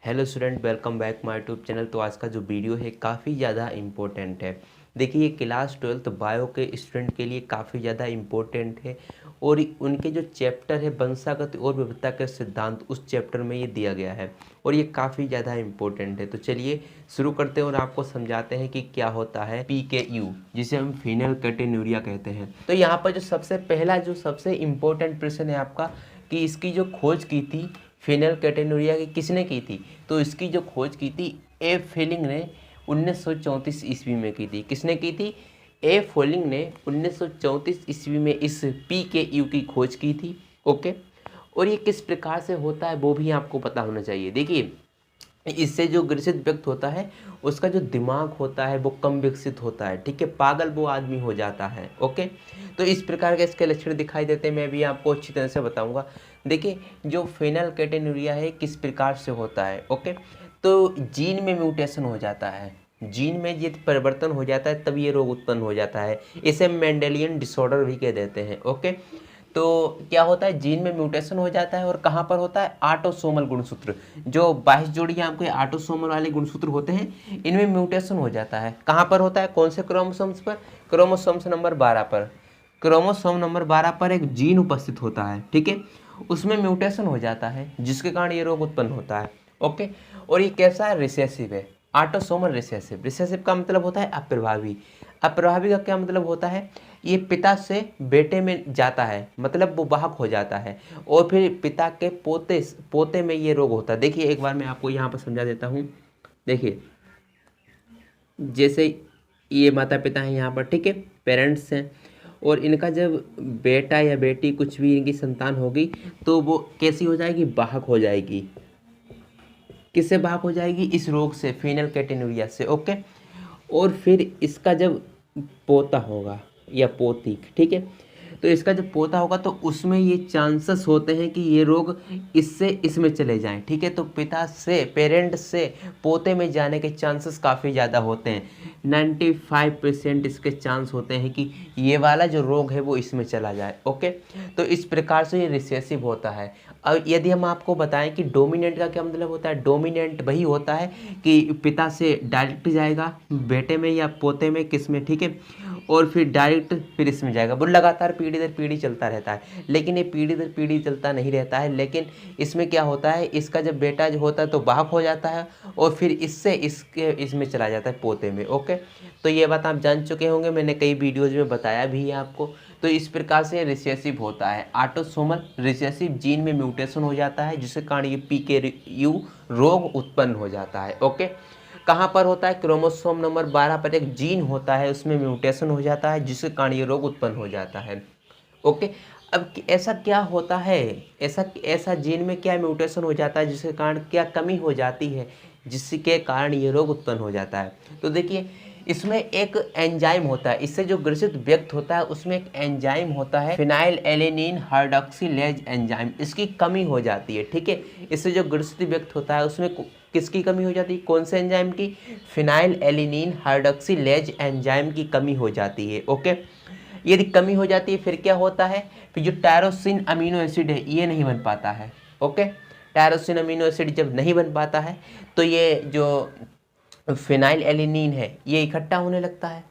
Hello student, welcome back my YouTube channel. तो आज का जो वीडियो है काफ़ी ज़्यादा इम्पोर्टेंट है। देखिए, ये क्लास 12th बायो के स्टूडेंट के लिए काफ़ी ज़्यादा इम्पोर्टेंट है और उनके जो चैप्टर है वंशागत और विविधता के सिद्धांत, उस चैप्टर में ये दिया गया है और ये काफ़ी ज़्यादा इम्पोर्टेंट है। तो चलिए शुरू करते हैं और आपको समझाते हैं कि क्या होता है PKU, जिसे हम फिनाइलकेटोन्यूरिया कहते हैं। तो यहाँ पर जो सबसे इम्पोर्टेंट प्रश्न है आपका कि इसकी जो खोज की थी फिनाइलकेटोन्यूरिया की, किसने की थी? तो इसकी जो खोज की थी ए फेलिंग ने 1934 ईस्वी में की थी। किसने की थी? ए फेलिंग ने 1934 ईस्वी में इस PKU की खोज की थी। ओके, और ये किस प्रकार से होता है वो भी आपको पता होना चाहिए। देखिए, इससे जो ग्रसित व्यक्ति होता है उसका जो दिमाग होता है वो कम विकसित होता है। ठीक है, पागल वो आदमी हो जाता है। ओके, तो इस प्रकार के इसके लक्षण दिखाई देते हैं। मैं भी आपको अच्छी तरह से बताऊंगा। देखिए, जो फिनाइलकेटोन्यूरिया है किस प्रकार से होता है। ओके, तो जीन में म्यूटेशन हो जाता है, जीन में ये परिवर्तन हो जाता है, तब ये रोग उत्पन्न हो जाता है। इसे मेंडेलियन डिसऑर्डर भी कह देते हैं। ओके, तो क्या होता है, जीन में म्यूटेशन हो जाता है और कहाँ पर होता है? ऑटोसोमल गुणसूत्र, जो 22 जोड़ी आपके ऑटोसोमल वाले गुणसूत्र होते हैं, इनमें म्यूटेशन हो जाता है। कहाँ पर होता है? कौन से क्रोमोसोम्स पर? क्रोमोसोम्स नंबर 12 पर। क्रोमोसोम नंबर 12 पर एक जीन उपस्थित होता है। ठीक है, उसमें म्यूटेशन हो जाता है जिसके कारण ये रोग उत्पन्न होता है। ओके, और ये कैसा है? रिसेसिव है, ऑटोसोमल रिसेसिव। रिसेसिव का मतलब होता है अप्रभावी। अप्रभावी का क्या मतलब होता है? ये पिता से बेटे में जाता है, मतलब वो वाहक हो जाता है और फिर पिता के पोते पोते में ये रोग होता है। देखिए, एक बार मैं आपको यहाँ पर समझा देता हूँ। देखिए, जैसे ये माता पिता हैं यहाँ पर, ठीक है, पेरेंट्स हैं, और इनका जब बेटा या बेटी कुछ भी इनकी संतान होगी तो वो कैसी हो जाएगी? वाहक हो जाएगी। किससे वाहक हो जाएगी? इस रोग से, फिनाइलकेटोन्यूरिया से। ओके, और फिर इसका जब पोता होगा या पोती, ठीक है, तो इसका जब पोता होगा तो उसमें ये चांसेस होते हैं कि ये रोग इससे इसमें चले जाएं। ठीक है, तो पिता से, पेरेंट से पोते में जाने के चांसेस काफ़ी ज़्यादा होते हैं। 95% इसके चांस होते हैं कि ये वाला जो रोग है वो इसमें चला जाए। ओके, तो इस प्रकार से ये रिसेसिव होता है। अब यदि हम आपको बताएं कि डोमिनेंट का क्या मतलब होता है? डोमिनेंट वही होता है कि पिता से डायरेक्ट जाएगा बेटे में या पोते में, किस में, ठीक है, और फिर डायरेक्ट फिर इसमें जाएगा। वो लगातार पीढ़ी दर पीढ़ी चलता रहता है। लेकिन ये पीढ़ी दर पीढ़ी चलता नहीं रहता है, लेकिन इसमें क्या होता है, इसका जब बेटा जो होता है तो वाहक हो जाता है और फिर इससे इसमें चला जाता है, पोते में। ओके, तो ये बात आप जान चुके होंगे, मैंने कई वीडियोज़ में बताया भी है आपको। तो इस प्रकार से रिसेसिव होता है, ऑटोसोमल रिसेसिव, जीन में म्यूटेशन हो जाता है जिसके कारण ये PKU रोग उत्पन्न हो जाता है। ओके, कहाँ पर होता है? क्रोमोसोम नंबर 12 पर एक जीन होता है, उसमें म्यूटेशन हो जाता है जिसके कारण ये रोग उत्पन्न हो जाता है। ओके, अब ऐसा क्या होता है, ऐसा जीन में क्या म्यूटेशन हो जाता है जिसके कारण क्या कमी हो जाती है जिसके कारण ये रोग उत्पन्न हो जाता है? तो देखिए, इसमें एक एंजाइम होता है, इससे जो ग्रसित व्यक्ति होता है उसमें एक एंजाइम होता है, फिनाइल एलेनिन हाइड्रोक्सिलेज एंजाइम, इसकी कमी हो जाती है। ठीक है, इससे जो ग्रसित व्यक्ति होता है उसमें किसकी कमी हो जाती है? कौन से एंजाइम की? फिनाइल एलिनिन हाइड्रोक्सिलेज एंजाइम की कमी हो जाती है। ओके, यदि कमी हो जाती है फिर क्या होता है? फिर जो टायरोसिन अमीनो एसिड है ये नहीं बन पाता है। ओके, टायरोसिन अमीनो एसिड जब नहीं बन पाता है तो ये जो फिनाइल एलिनिन है ये इकट्ठा होने लगता है।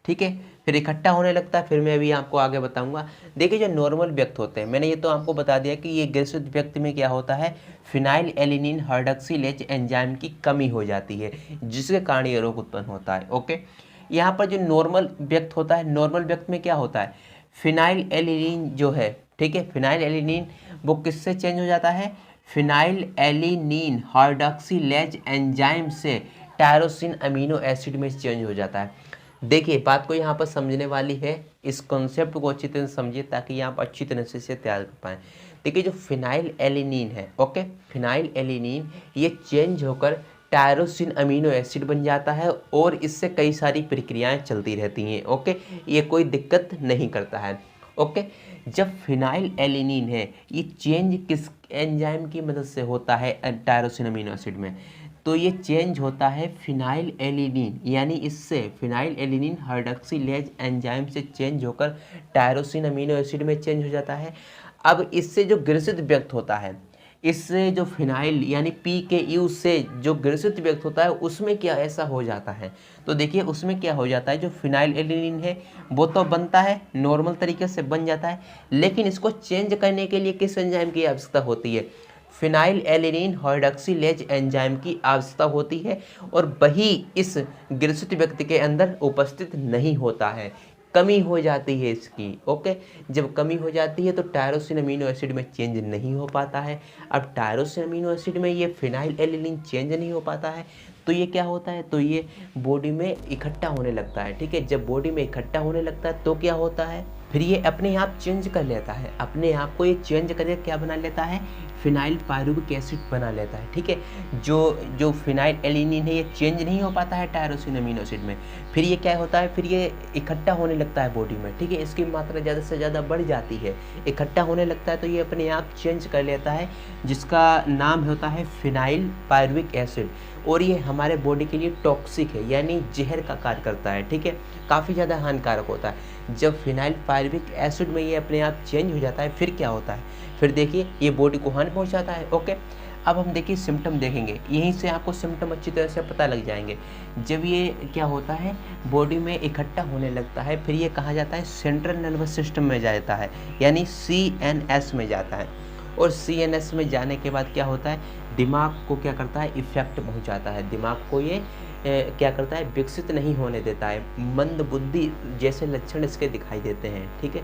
ठीक है, फिर इकट्ठा होने लगता है, फिर मैं अभी आपको आगे बताऊंगा। देखिए, जो नॉर्मल व्यक्ति होते हैं, मैंने ये तो आपको बता दिया कि ये ग्रसित व्यक्ति में क्या होता है, फिनाइल एलिनिन हाइड्रोक्सिलेज एंजाइम की कमी हो जाती है जिसके कारण ये रोग उत्पन्न होता है। ओके, यहाँ पर जो नॉर्मल व्यक्ति होता है, नॉर्मल व्यक्ति में क्या होता है, फिनाइल एलिनिन जो है, ठीक है, फिनाइल एलिनिन वो किससे चेंज हो जाता है? फिनाइल एलिनिन हाइड्रोक्सिलेज एंजाइम से टायरोसिन अमीनो एसिड में चेंज हो जाता है। देखिए, बात को यहाँ पर समझने वाली है, इस कॉन्सेप्ट को अच्छी तरह से समझिए ताकि आप अच्छी तरह से इसे तैयार कर पाएँ। देखिए, जो फिनाइल एलिनिन है, ओके, फिनाइल एलिनिन ये चेंज होकर टायरोसिन अमीनो एसिड बन जाता है और इससे कई सारी प्रक्रियाएं चलती रहती हैं। ओके, ये कोई दिक्कत नहीं करता है। ओके, जब फिनाइल एलिनिन है ये चेंज किस एंजाइम की मदद से होता है टायरोसिन अमीनो एसिड में? तो ये चेंज होता है फिनाइल एलिनिन, यानी इससे फिनाइल एलिनिन हाइड्रोक्सिलेज एंजाइम से चेंज होकर टायरोसिन अमीनो एसिड में चेंज हो जाता है। अब इससे जो ग्रसित व्यक्त होता है, इससे जो फिनाइल यानी PKU से जो ग्रसित व्यक्त होता है उसमें क्या ऐसा हो जाता है, तो देखिए उसमें क्या हो जाता है, जो फिनाइल एलिनिन है वो तो बनता है, नॉर्मल तरीके से बन जाता है, लेकिन इसको चेंज करने के लिए किस एंजाइम की आवश्यकता होती है, फिनाइल एलिनिन हाइड्रॉक्सिलेज एंजाइम की आवश्यकता होती है, और वही इस ग्रसित व्यक्ति के अंदर उपस्थित नहीं होता है, कमी हो जाती है इसकी। ओके, जब कमी हो जाती है तो टायरोसिन अमीनो एसिड में चेंज नहीं हो पाता है। अब टायरोसिन अमीनो एसिड में ये फिनाइल एलिनिन चेंज नहीं हो पाता है, तो ये क्या होता है, तो ये बॉडी में इकट्ठा होने लगता है। ठीक है, जब बॉडी में इकट्ठा होने लगता है तो क्या होता है, फिर ये अपने आप चेंज कर लेता है, अपने आप को ये चेंज करके क्या बना लेता है, फिनाइल पायरुविक एसिड बना लेता है। ठीक है, जो फिनाइल एलिनिन है ये चेंज नहीं हो पाता है टायरोसिन अमीनो एसिड में, फिर ये क्या होता है, फिर ये इकट्ठा होने लगता है बॉडी में। ठीक है, इसकी मात्रा ज़्यादा से ज़्यादा बढ़ जाती है, इकट्ठा होने लगता है, तो ये अपने आप चेंज कर लेता है, जिसका नाम होता है फिनाइल पायरुविक एसिड, और ये हमारे बॉडी के लिए टॉक्सिक है, यानी जहर का कार्य करता है। ठीक है, काफ़ी ज़्यादा हानिकारक होता है। जब फिनाइल पायरुविक एसिड में ये अपने आप चेंज हो जाता है, फिर क्या होता है, फिर देखिए ये बॉडी को हानि पहुंचाता है। ओके, अब हम देखिए सिम्टम देखेंगे, यहीं से आपको सिम्टम अच्छी तरह से पता लग जाएंगे। जब ये क्या होता है, बॉडी में इकट्ठा होने लगता है, फिर ये कहा जाता है सेंट्रल नर्वस सिस्टम में जाता है, यानी CNS में जाता है, और CNS में जाने के बाद क्या होता है, दिमाग को क्या करता है, इफेक्ट पहुंचाता है, दिमाग को ये क्या करता है, विकसित नहीं होने देता है, मंद बुद्धि जैसे लक्षण इसके दिखाई देते हैं। ठीक है,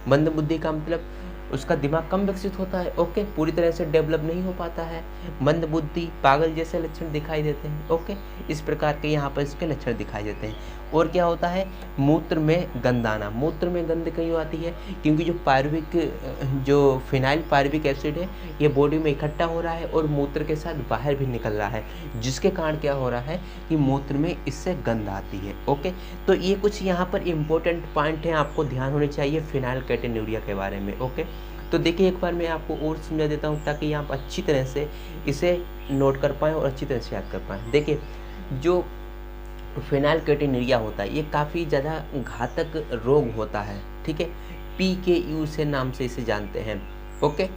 मंद बुद्धि का मतलब उसका दिमाग कम विकसित होता है। ओके, पूरी तरह से डेवलप नहीं हो पाता है, मंद बुद्धि, पागल जैसे लक्षण दिखाई देते हैं। ओके, इस प्रकार के यहाँ पर इसके लक्षण दिखाई देते हैं। और क्या होता है, मूत्र में गंध आना। मूत्र में गंध क्यों आती है, क्योंकि जो फिनाइल पायरुविक एसिड है ये बॉडी में इकट्ठा हो रहा है और मूत्र के साथ बाहर भी निकल रहा है, जिसके कारण क्या हो रहा है कि मूत्र में इससे गंध आती है। ओके, तो ये कुछ यहाँ पर इम्पोर्टेंट पॉइंट हैं, आपको ध्यान होने चाहिए फिनाइलकेटोन्यूरिया के बारे में। ओके, तो देखिए एक बार मैं आपको और समझा देता हूँ ताकि आप अच्छी तरह से इसे नोट कर पाएँ और अच्छी तरह से याद कर पाएँ। देखिए, जो फिनाइलकेटोन्यूरिया होता है ये काफ़ी ज़्यादा घातक रोग होता है। ठीक है, PKU से नाम से इसे जानते हैं। ओके,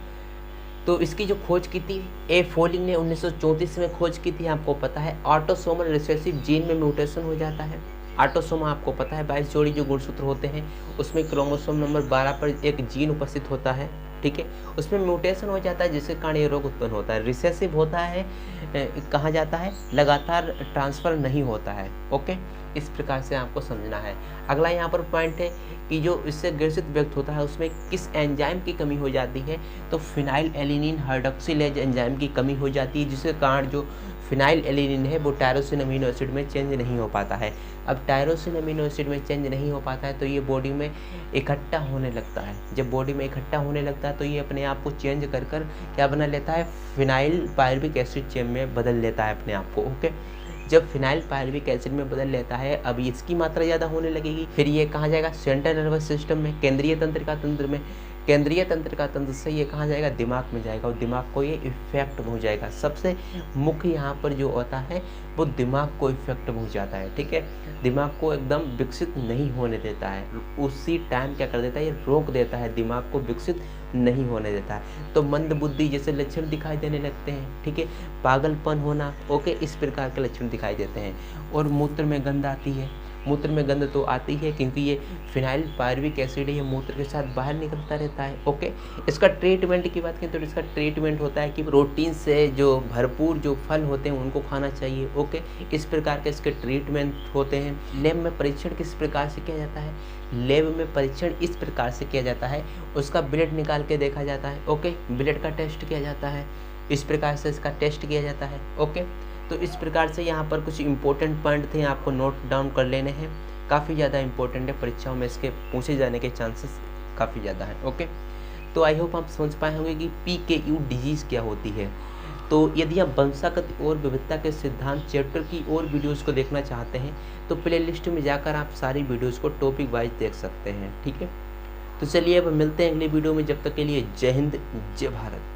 तो इसकी जो खोज की थी ए फोलिंग ने 1934 में खोज की थी। आपको पता है ऑटोसोमल रिसेसिव जीन में म्यूटेशन हो जाता है। ऑटोसोमा आपको पता है 22 जोड़ी जो गुणसूत्र होते हैं उसमें क्रोमोसोम नंबर 12 पर एक जीन उपस्थित होता है। ठीक है, उसमें म्यूटेशन हो जाता है जिसके कारण ये रोग उत्पन्न होता है। रिसेसिव होता है, कहा जाता है लगातार ट्रांसफ़र नहीं होता है। ओके, इस प्रकार से आपको समझना है। अगला यहाँ पर पॉइंट है कि जो इससे ग्रसित व्यक्त होता है उसमें किस एंजाइम की कमी हो जाती है, तो फिनाइल एलिनिन हाइड्रॉक्सिलेज एंजाइम की कमी हो जाती है, जिसके कारण जो फिनाइल एलिनिन है वो टायरोसिन अमीनो एसिड में चेंज नहीं हो पाता है। अब टायरोसिन अमीनो एसिड में चेंज नहीं हो पाता है तो ये बॉडी में इकट्ठा होने लगता है। जब बॉडी में इकट्ठा होने लगता है तो ये अपने आप को चेंज कर क्या बना लेता है, फिनाइल पायरुविक एसिड चेन में बदल लेता है अपने आप को। ओके, जब फिनाइल पायरुविक एसिड में बदल लेता है, अब इसकी मात्रा ज़्यादा होने लगेगी, फिर ये कहाँ जाएगा, सेंट्रल नर्वस सिस्टम में, केंद्रीय तंत्रिका तंत्र में, केंद्रीय तंत्रिका तंत्र से ये कहाँ जाएगा, दिमाग में जाएगा, और दिमाग को ये इफेक्ट पहुँच जाएगा। सबसे मुख्य यहाँ पर जो होता है वो दिमाग को इफेक्ट पहुँचाता है। ठीक है, दिमाग को एकदम विकसित नहीं होने देता है, उसी टाइम क्या कर देता है, ये रोक देता है, दिमाग को विकसित नहीं होने देता है। तो मंद बुद्धि जैसे लक्षण दिखाई देने लगते हैं। ठीक है, पागलपन होना, ओके, इस प्रकार के लक्षण दिखाई देते हैं। और मूत्र में गंध आती है। मूत्र में गंध तो आती है क्योंकि ये फिनाइल पायरुविक एसिड है, ये मूत्र के साथ बाहर निकलता रहता है। ओके, इसका ट्रीटमेंट की बात करें तो इसका ट्रीटमेंट होता है कि प्रोटीन से जो भरपूर जो फल होते हैं उनको खाना चाहिए। ओके, इस प्रकार के इसके ट्रीटमेंट होते हैं। लैब में परीक्षण किस प्रकार से किया जाता है, लैब में परीक्षण इस प्रकार से किया जाता है, उसका ब्लड निकाल के देखा जाता है। ओके, ब्लड का टेस्ट किया जाता है, इस प्रकार से इसका टेस्ट किया जाता है। ओके, तो इस प्रकार से यहाँ पर कुछ इंपॉर्टेंट पॉइंट थे, आपको नोट डाउन कर लेने हैं। काफ़ी ज़्यादा इंपॉर्टेंट है, परीक्षाओं में इसके पूछे जाने के चांसेस काफ़ी ज़्यादा हैं। ओके, तो आई होप आप समझ पाए होंगे कि PKU डिजीज़ क्या होती है। तो यदि आप वंशागति और विविधता के सिद्धांत चैप्टर की और वीडियोज़ को देखना चाहते हैं तो प्ले लिस्ट में जाकर आप सारी वीडियोज़ को टॉपिक वाइज देख सकते हैं। ठीक है, तो चलिए अब मिलते हैं अगली वीडियो में, जब तक के लिए जय हिंद, जय भारत।